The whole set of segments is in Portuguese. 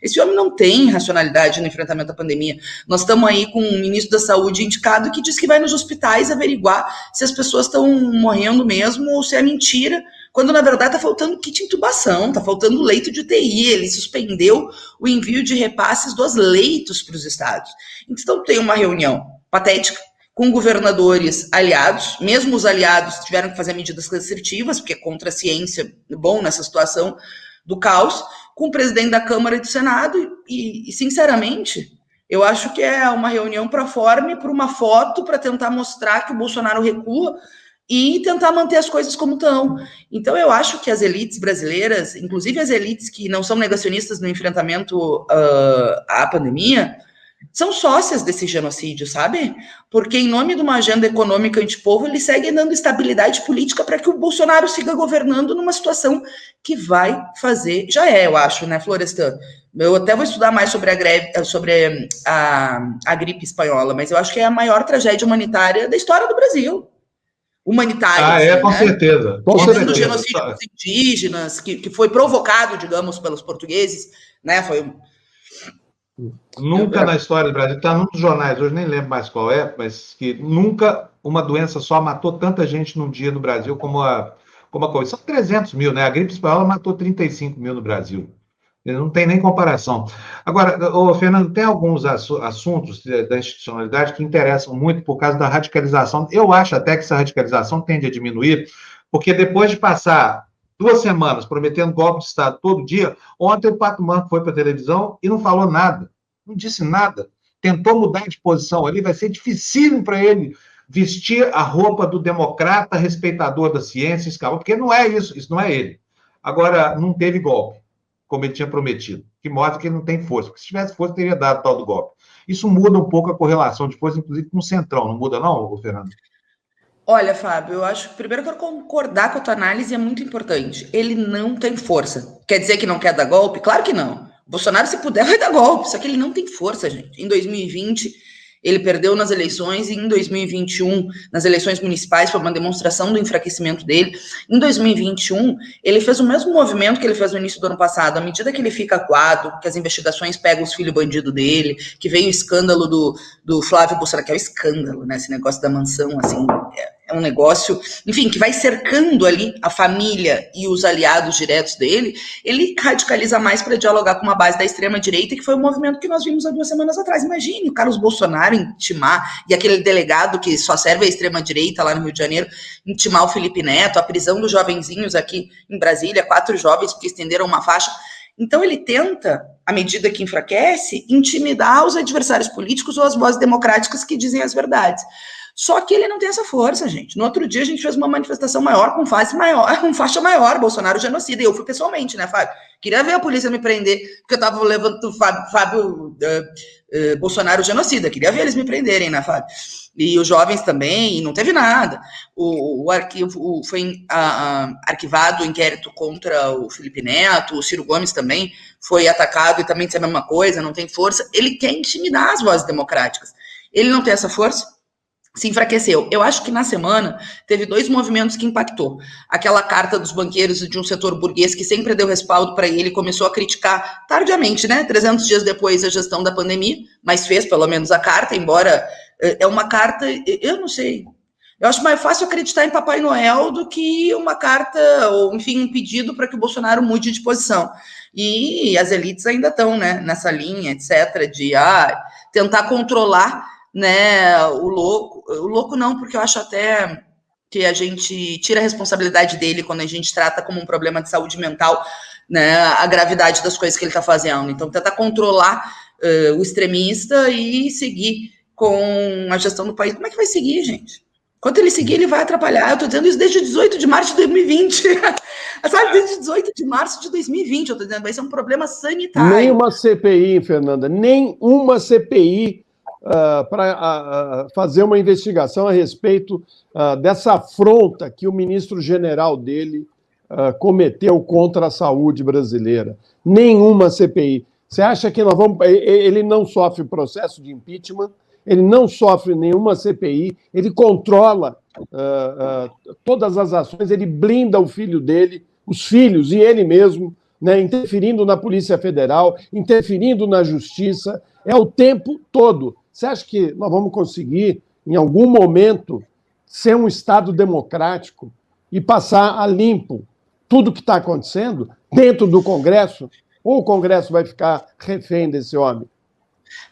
Esse homem não tem racionalidade no enfrentamento à pandemia. Nós estamos aí com um ministro da Saúde indicado que diz que vai nos hospitais averiguar se as pessoas estão morrendo mesmo ou se é mentira, quando na verdade está faltando kit de intubação, está faltando leito de UTI. Ele suspendeu o envio de repasses dos leitos para os estados. Então tem uma reunião patética com governadores aliados, mesmo os aliados tiveram que fazer medidas restritivas, porque é contra a ciência, bom nessa situação do caos, com o presidente da Câmara e do Senado, e sinceramente, eu acho que é uma reunião proforme para uma foto, para tentar mostrar que o Bolsonaro recua e tentar manter as coisas como estão. Então, eu acho que as elites brasileiras, inclusive as elites que não são negacionistas no enfrentamento à pandemia, são sócias desse genocídio, sabe? Porque em nome de uma agenda econômica antipovo, eles seguem dando estabilidade política para que o Bolsonaro siga governando numa situação que vai fazer, já é, eu acho, né, Florestan? Eu até vou estudar mais sobre a gripe espanhola, mas eu acho que é a maior tragédia humanitária da história do Brasil. Humanitária. Com certeza. Com certeza. Do genocídio dos indígenas, que foi provocado, digamos, pelos portugueses, né? Foi... Nunca na história do Brasil, está num dos jornais, hoje nem lembro mais qual é, mas que nunca uma doença só matou tanta gente num dia no Brasil como a Covid. São 300 mil, né? A gripe espanhola matou 35 mil no Brasil. Não tem nem comparação. Agora, Fernando, tem alguns assuntos da institucionalidade que interessam muito por causa da radicalização. Eu acho até que essa radicalização tende a diminuir, porque depois de passar 2 semanas prometendo golpe de Estado todo dia, ontem o Pato Manco foi para a televisão e não falou nada, não disse nada, tentou mudar de posição ali, vai ser dificílimo para ele vestir a roupa do democrata respeitador da ciência, porque não é isso não é ele. Agora, não teve golpe, como ele tinha prometido, que mostra que ele não tem força, porque se tivesse força, teria dado tal do golpe. Isso muda um pouco a correlação de força, inclusive com o Centrão, não muda não, Fernando? Olha, Fábio, eu acho que primeiro eu quero concordar com a tua análise, é muito importante. Ele não tem força. Quer dizer que não quer dar golpe? Claro que não. O Bolsonaro, se puder, vai dar golpe, só que ele não tem força, gente. Em 2020, ele perdeu nas eleições, e em 2021, nas eleições municipais, foi uma demonstração do enfraquecimento dele. Em 2021, ele fez o mesmo movimento que ele fez no início do ano passado. À medida que ele fica acuado, que as investigações pegam os filhos bandidos dele, que veio o escândalo do Flávio Bolsonaro, que é o escândalo, né? Esse negócio da mansão, assim, é um negócio, enfim, que vai cercando ali a família e os aliados diretos dele. Ele radicaliza mais para dialogar com uma base da extrema-direita, que foi o movimento que nós vimos há 2 semanas atrás. Imagine o Carlos Bolsonaro intimar, e aquele delegado que só serve a extrema-direita lá no Rio de Janeiro, intimar o Felipe Neto, a prisão dos jovenzinhos aqui em Brasília, 4 jovens que estenderam uma faixa. Então ele tenta, à medida que enfraquece, intimidar os adversários políticos ou as vozes democráticas que dizem as verdades. Só que ele não tem essa força, gente. No outro dia a gente fez uma manifestação maior, com faixa maior, Bolsonaro genocida. E eu fui pessoalmente, né, Fábio? Queria ver a polícia me prender, porque eu tava levando o Fábio Bolsonaro genocida. Queria ver eles me prenderem, né, Fábio? E os jovens também, e não teve nada. O arquivo foi arquivado o inquérito contra o Felipe Neto, o Ciro Gomes também foi atacado e também disse a mesma coisa, não tem força. Ele quer intimidar as vozes democráticas. Ele não tem essa força, se enfraqueceu. Eu acho que na semana teve 2 movimentos que impactou. Aquela carta dos banqueiros de um setor burguês que sempre deu respaldo para ele, começou a criticar tardiamente, né? 300 dias depois a gestão da pandemia, mas fez pelo menos a carta, embora é uma carta, eu não sei. Eu acho mais fácil acreditar em Papai Noel do que uma carta, ou enfim, um pedido para que o Bolsonaro mude de posição. E as elites ainda estão, né, nessa linha, etc., de tentar controlar, né, o louco não, porque eu acho até que a gente tira a responsabilidade dele quando a gente trata como um problema de saúde mental, né, a gravidade das coisas que ele está fazendo. Então, tentar controlar o extremista e seguir com a gestão do país. Como é que vai seguir, gente? Enquanto ele seguir, ele vai atrapalhar. Eu estou dizendo isso desde 18 de março de 2020. Sabe, desde 18 de março de 2020, eu estou dizendo, vai ser um problema sanitário. Nem uma CPI, Fernanda, nem uma CPI para fazer uma investigação a respeito dessa afronta que o ministro-general dele cometeu contra a saúde brasileira. Nenhuma CPI. Você acha que nós vamos... Ele não sofre processo de impeachment, ele não sofre nenhuma CPI, ele controla todas as ações, ele blinda o filho dele, os filhos e ele mesmo, né, interferindo na Polícia Federal, interferindo na Justiça, é o tempo todo. Você acha que nós vamos conseguir, em algum momento, ser um Estado democrático e passar a limpo tudo que está acontecendo dentro do Congresso? Ou o Congresso vai ficar refém desse homem?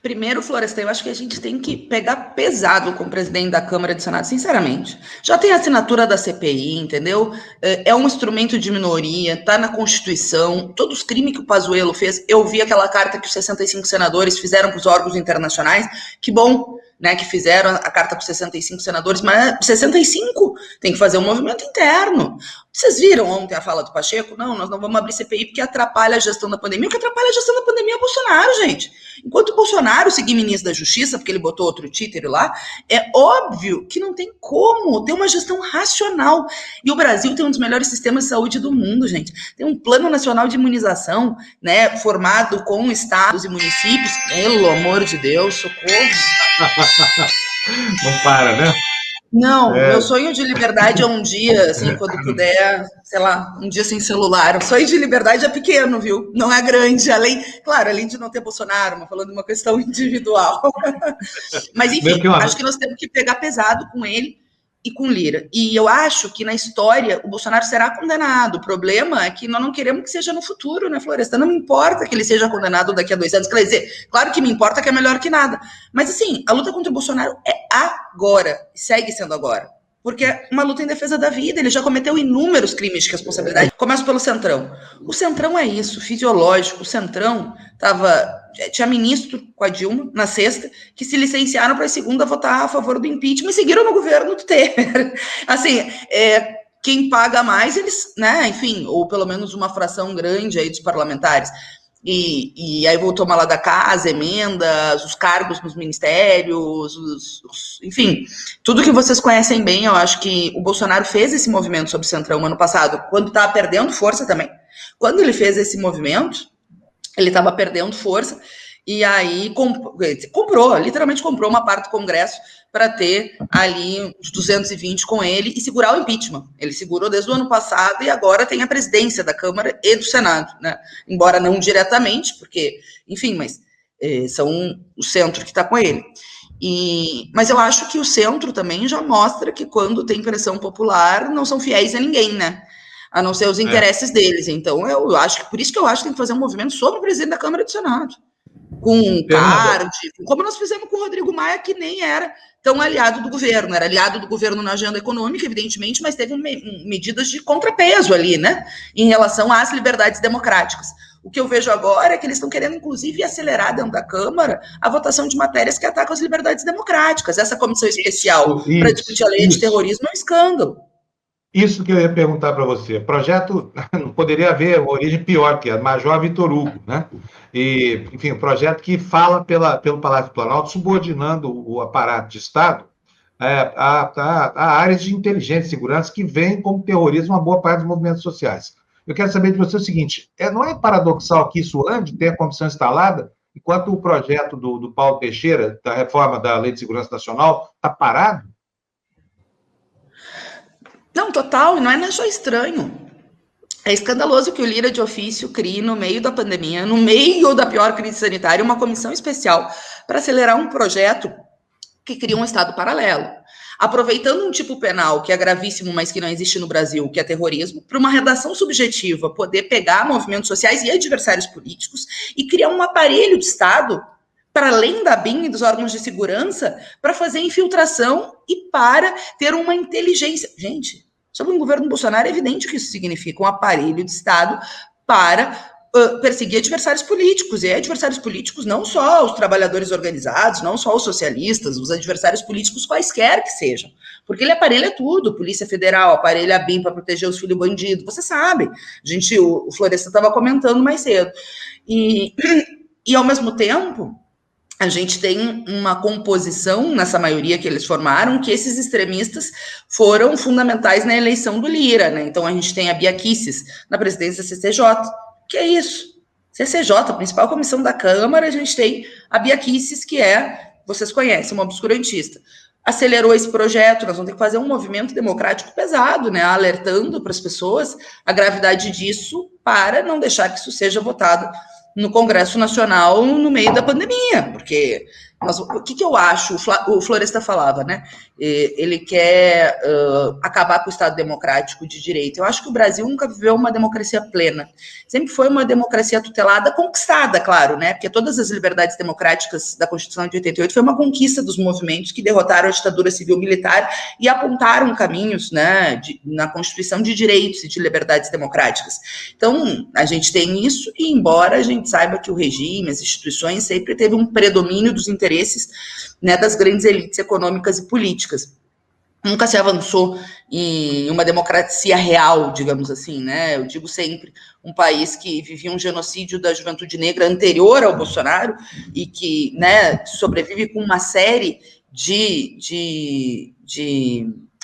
Primeiro, Floresta, eu acho que a gente tem que pegar pesado com o presidente da Câmara e do Senado, sinceramente. Já tem a assinatura da CPI, entendeu? É um instrumento de minoria, está na Constituição. Todos os crimes que o Pazuello fez, eu vi aquela carta que os 65 senadores fizeram para os órgãos internacionais. Que bom, né, que fizeram a carta para os 65 senadores, mas 65 tem que fazer um movimento interno. Vocês viram ontem a fala do Pacheco? Não, nós não vamos abrir CPI porque atrapalha a gestão da pandemia. O que atrapalha a gestão da pandemia é o Bolsonaro, gente. Enquanto o Bolsonaro seguir ministro da Justiça, porque ele botou outro títere lá, é óbvio que não tem como ter uma gestão racional. E o Brasil tem um dos melhores sistemas de saúde do mundo, gente. Tem um plano nacional de imunização, né, formado com estados e municípios. Pelo amor de Deus, socorro. Não para, né? Não, meu sonho de liberdade é um dia, assim, quando puder, sei lá, um dia sem celular. O sonho de liberdade é pequeno, viu? Não é grande, além de não ter Bolsonaro, mas falando de uma questão individual. Mas, enfim, acho que nós temos que pegar pesado com ele e com Lira. E eu acho que na história o Bolsonaro será condenado. O problema é que nós não queremos que seja no futuro, né, Floresta? Não me importa que ele seja condenado daqui a 2 anos. Quer dizer, claro que me importa que é melhor que nada. Mas, assim, a luta contra o Bolsonaro é agora. E segue sendo agora. Porque é uma luta em defesa da vida. Ele já cometeu inúmeros crimes de responsabilidade. Começo pelo Centrão. O Centrão é isso, fisiológico. O Centrão tinha ministro com a Dilma, na sexta, que se licenciaram para a segunda votar a favor do impeachment e seguiram no governo do Temer. Assim, quem paga mais, eles, né, enfim, ou pelo menos uma fração grande aí dos parlamentares. E aí voltou uma lá da casa, emendas, os cargos nos ministérios, enfim, tudo que vocês conhecem bem. Eu acho que o Bolsonaro fez esse movimento sobre o Centrão ano passado, quando estava perdendo força também. Quando ele fez esse movimento, ele estava perdendo força, e aí literalmente comprou uma parte do Congresso para ter ali uns 220 com ele e segurar o impeachment. Ele segurou desde o ano passado e agora tem a presidência da Câmara e do Senado, né? Embora não diretamente, porque, enfim, mas são o centro que está com ele. Mas eu acho que o centro também já mostra que quando tem pressão popular não são fiéis a ninguém, né? A não ser os interesses deles. Então, eu acho que por isso que eu acho que tem que fazer um movimento sobre o presidente da Câmara e do Senado. Com card, como nós fizemos com o Rodrigo Maia, que nem era tão aliado do governo. Era aliado do governo na agenda econômica, evidentemente, mas teve medidas de contrapeso ali, né? Em relação às liberdades democráticas. O que eu vejo agora é que eles estão querendo, inclusive, acelerar dentro da Câmara a votação de matérias que atacam as liberdades democráticas. Essa comissão especial para discutir a lei de terrorismo é um escândalo. Isso que eu ia perguntar para você. Projeto, não poderia haver uma origem pior, que é Major Vitor Hugo, né? E, enfim, um projeto que fala pelo Palácio do Planalto, subordinando o aparato de Estado a áreas de inteligência e segurança que veem como terrorismo uma boa parte dos movimentos sociais. Eu quero saber de você o seguinte, não é paradoxal que isso ande, ter a comissão instalada, enquanto o projeto do Paulo Teixeira, da reforma da Lei de Segurança Nacional, está parado? Não, total, não é só estranho. É escandaloso que o Lira de ofício crie, no meio da pandemia, no meio da pior crise sanitária, uma comissão especial para acelerar um projeto que cria um Estado paralelo, aproveitando um tipo penal que é gravíssimo, mas que não existe no Brasil, que é terrorismo, para uma redação subjetiva poder pegar movimentos sociais e adversários políticos e criar um aparelho de Estado para além da BIM e dos órgãos de segurança, para fazer infiltração e para ter uma inteligência. Gente, sobre o governo Bolsonaro é evidente que isso significa um aparelho de Estado para perseguir adversários políticos, e adversários políticos não só os trabalhadores organizados, não só os socialistas, os adversários políticos quaisquer que sejam, porque ele aparelha tudo, Polícia Federal, aparelha a BIM para proteger os filhos bandidos, você sabe, o Floresta estava comentando mais cedo, e ao mesmo tempo, a gente tem uma composição nessa maioria que eles formaram, que esses extremistas foram fundamentais na eleição do Lira, né? Então a gente tem a Bia Kicis na presidência da CCJ, que é isso, CCJ, a principal comissão da Câmara, a gente tem a Bia Kicis, que vocês conhecem, uma obscurantista. acelerou esse projeto. Nós vamos ter que fazer um movimento democrático pesado, né, alertando para as pessoas a gravidade disso, para não deixar que isso seja votado no Congresso Nacional no meio da pandemia, porque o que eu acho, o Floresta falava, né? Ele quer acabar com o Estado democrático de direito. Eu acho que o Brasil nunca viveu uma democracia plena. Sempre foi uma democracia tutelada, conquistada, claro, né? Porque todas as liberdades democráticas da Constituição de 88 foi uma conquista dos movimentos que derrotaram a ditadura civil-militar e apontaram caminhos, né, na Constituição de direitos e de liberdades democráticas. Então, a gente tem isso, e embora a gente saiba que o regime, as instituições, sempre teve um predomínio dos interesses, né, das grandes elites econômicas e políticas. Nunca se avançou em uma democracia real, digamos assim, né? Eu digo sempre, um país que vivia um genocídio da juventude negra anterior ao Bolsonaro e que, né, sobrevive com uma série de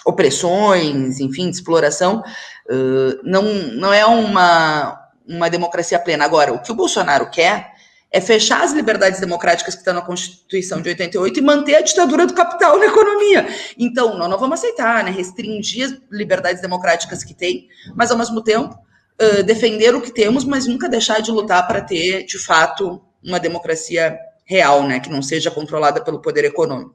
opressões, enfim, de exploração, não é uma democracia plena. Agora, o que o Bolsonaro quer é fechar as liberdades democráticas que estão na Constituição de 88 e manter a ditadura do capital na economia. Então, nós não vamos aceitar, né, restringir as liberdades democráticas que tem, mas, ao mesmo tempo, defender o que temos, mas nunca deixar de lutar para ter, de fato, uma democracia real, né, que não seja controlada pelo poder econômico.